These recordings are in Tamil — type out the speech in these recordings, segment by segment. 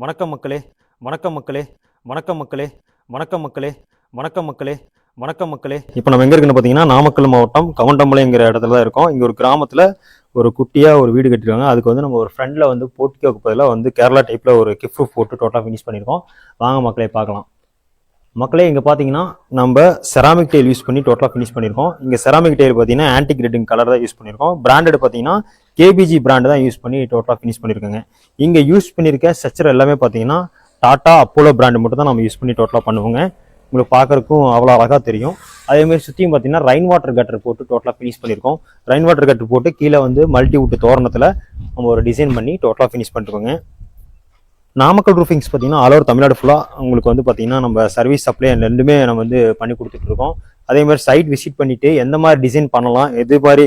வணக்கம் மக்களே, வணக்கம் மக்களே, வணக்கம் மக்களே, வணக்கம் மக்களே, வணக்கம் மக்களே, வணக்கம் மக்களே. இப்போ நம்ம எங்கே இருக்குன்னு பார்த்தீங்கன்னா நாமக்கல் மாவட்டம் கவண்டமலைங்கிற இடத்துல தான் இருக்கோம். இங்கே ஒரு கிராமத்தில் ஒரு குட்டியாக ஒரு வீடு கட்டிருக்காங்க. அதுக்கு வந்து நம்ம ஒரு ஃப்ரெண்டில் வந்து போர்ட்டிகோக்கு பதிலாக வந்து கேரளா டைப்பில் ஒரு கிஃப்ட் ரூஃப் போட்டு டோட்டலாக ஃபினிஷ் பண்ணியிருக்கோம். வாங்க மக்களே பார்க்கலாம். மக்களே இங்கே பார்த்தீங்கன்னா நம்ம செராமிக் டைல் யூஸ் பண்ணி டோட்டலாக ஃபினிஷ் பண்ணியிருக்கோம். இங்கே செராமிக் டைல் பார்த்தீங்கன்னா ஆன்டிக் ரெட்டிங் கலர் தான் யூஸ் பண்ணியிருக்கோம். பிராண்டட் பார்த்தீங்கன்னா கேபிஜி பிராண்டு தான் யூஸ் பண்ணி டோட்டலாக ஃபினிஷ் பண்ணியிருக்கோங்க. இங்கே யூஸ் பண்ணியிருக்க ஸ்ட்ரக்சர் எல்லாமே பார்த்தீங்கன்னா டாடா அப்போலோ பிராண்டு மட்டும் தான் நம்ம யூஸ் பண்ணி டோட்டலாக பண்ணுவோங்க. உங்களுக்கு பார்க்குறக்கும் அவ்வளோ அழகாக தெரியும். அதேமாதிரி சுற்றியும் பார்த்தீங்கன்னா ரெயின் வாட்டர் கட்டர் போட்டு டோட்டலாக ஃபினிஷ் பண்ணியிருக்கோம். ரெயின் வாட்டர் கட்டர் போட்டு கீழே வந்து மல்டி வுட் தோரணத்தில் நம்ம ஒரு டிசைன் பண்ணி டோட்டலாக ஃபினிஷ் பண்ணிருக்கோங்க. நாமக்கல் ரூஃபிங்ஸ் பார்த்தீங்கன்னா ஆல் ஓவர் தமிழ்நாடு ஃபுல்லாக உங்களுக்கு வந்து பார்த்தீங்கன்னா நம்ம சர்வீஸ் சப்ளை ரெண்டுமே நம்ம வந்து பண்ணி கொடுத்துட்ருக்கோம். அதே மாதிரி சைட் விசிட் பண்ணிவிட்டு எந்த மாதிரி டிசைன் பண்ணலாம், எது மாதிரி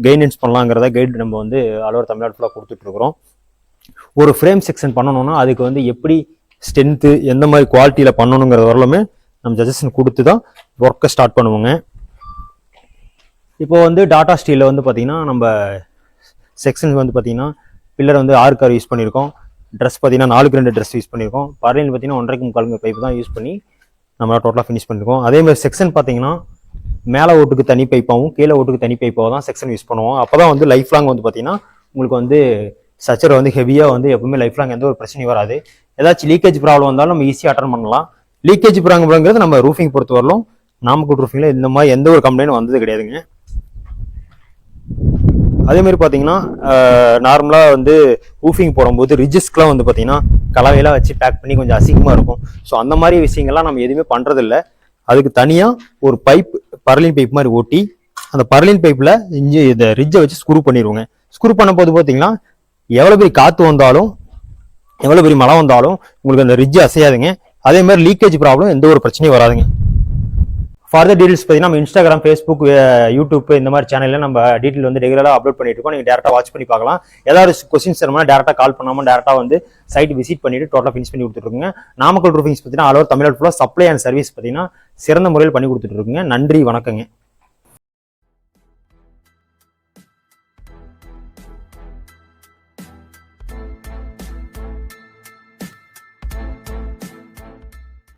கைடன்ஸ் பண்ணலாங்கிறத கைடு நம்ம வந்து ஆல் ஓவர் தமிழ்நாடு ஃபுல்லாக கொடுத்துட்ருக்குறோம். ஒரு ஃப்ரேம் செக்ஷன் பண்ணணும்னா அதுக்கு வந்து எப்படி ஸ்ட்ரென்த்து எந்த மாதிரி குவாலிட்டியில் பண்ணணுங்கிறது வரலுமே நம்ம சஜஷன் கொடுத்து தான் ஒர்க்கை ஸ்டார்ட் பண்ணுவோங்க. இப்போ வந்து டாடா ஸ்டீலில் வந்து பார்த்தீங்கன்னா நம்ம செக்ஷன் வந்து பார்த்தீங்கன்னா பில்லர் வந்து 6 கார் யூஸ் பண்ணியிருக்கோம். ட்ரெஸ் பார்த்தீங்கன்னா 4க்கு 2 ட்ரெஸ் யூஸ் பண்ணியிருக்கோம். பறையில் பார்த்தீங்கன்னா 1.5க்கு 3/4 பைப் தான் யூஸ் பண்ணி நம்ம டோட்டலாக ஃபினிஷ் பண்ணியிருக்கோம். அதேமாதிரி செக்ஷன் பார்த்தீங்கன்னா மேலே ஓட்டுக்கு தனி பைப்பாகவும் கீழே ஓட்டுக்கு தனி பைப்பாகவும் தான் செக்ஷன் யூஸ் பண்ணுவோம். அப்போ தான் வந்து லைஃப் லாங் வந்து பார்த்தீங்கன்னா உங்களுக்கு வந்து ஸ்ட்ரக்சர் வந்து ஹெவியாக வந்து எப்பவுமே லைஃப் லாங் எந்த ஒரு பிரச்சனையும் வராது. ஏதாச்சும் லீக்கேஜ் ப்ராப்ளம் வந்தாலும் நம்ம ஈஸியாக அட்டன் பண்ணலாம். லீக்கேஜ் ப்ராப்ளம்ங்கிறது நம்ம ரூஃபிங் பொறுத்த வரலும் நாமக்கல் ரூஃபிங்கில் இந்த மாதிரி எந்த ஒரு கம்ப்ளைண்டும் வந்தது கிடையாதுங்க. அதேமாதிரி பார்த்தீங்கன்னா நார்மலாக வந்து ரூஃபிங் போடும்போது ரிஜிஸ்க்குலாம் வந்து பார்த்தீங்கன்னா கலவையெல்லாம் வச்சு பேக் பண்ணி கொஞ்சம் அசிங்கமாக இருக்கும். ஸோ அந்த மாதிரி விஷயங்கள்லாம் நம்ம எதுவுமே பண்ணுறதில்ல. அதுக்கு தனியாக ஒரு பைப் பர்லின் பைப் மாதிரி ஓட்டி அந்த பர்லின் பைப்பில் இந்த ரிட்ஜை வச்சு ஸ்க்ரூ பண்ணிடுவோங்க. ஸ்க்ரூ பண்ண போது பார்த்தீங்கன்னா எவ்வளோ பெரிய காற்று வந்தாலும் எவ்வளோ பெரிய மழை வந்தாலும் உங்களுக்கு அந்த ரிட்ஜ் அசையாதுங்க. அதே மாதிரி லீக்கேஜ் ப்ராப்ளம் எந்த ஒரு பிரச்சனையும் வராதுங்க. ஃபர்தர் டீடைல்ஸ் பார்த்தீங்கன்னா நம்ம இன்ஸ்டாகிராம், ஃபேஸ்புக், யூடியூப் இந்த மாதிரி சேனலில் நம்ம டீட்டெயில் வந்து ரெகுலராக அப்லோட் பண்ணிட்டு இருக்கோம். நீங்கள் டேரெக்டாக வாட்ச் பண்ணி பார்க்கலாம். ஏதாவது கொஸ்டின்ஸ் தரணும்னா டேரெக்டாக கால் பண்ணாமல் டேரெக்டாக வந்து சைட் விசிட் பண்ணிட்டு டோட்டலாக ஃபினிஷ் பண்ணி கொடுத்துருக்குங்க. நாமக்கல் ரூஃபிங்ஸ் பார்த்தீங்கன்னா ஆல் ஓவர் தமிழ்நாடு ஃபுல்லாக சப்ளை அண்ட் சர்வீஸ் பார்த்தீங்கன்னா சிறந்த முறையில் பண்ணி கொடுத்துட்டு இருக்குங்க. நன்றி, வணக்கங்க.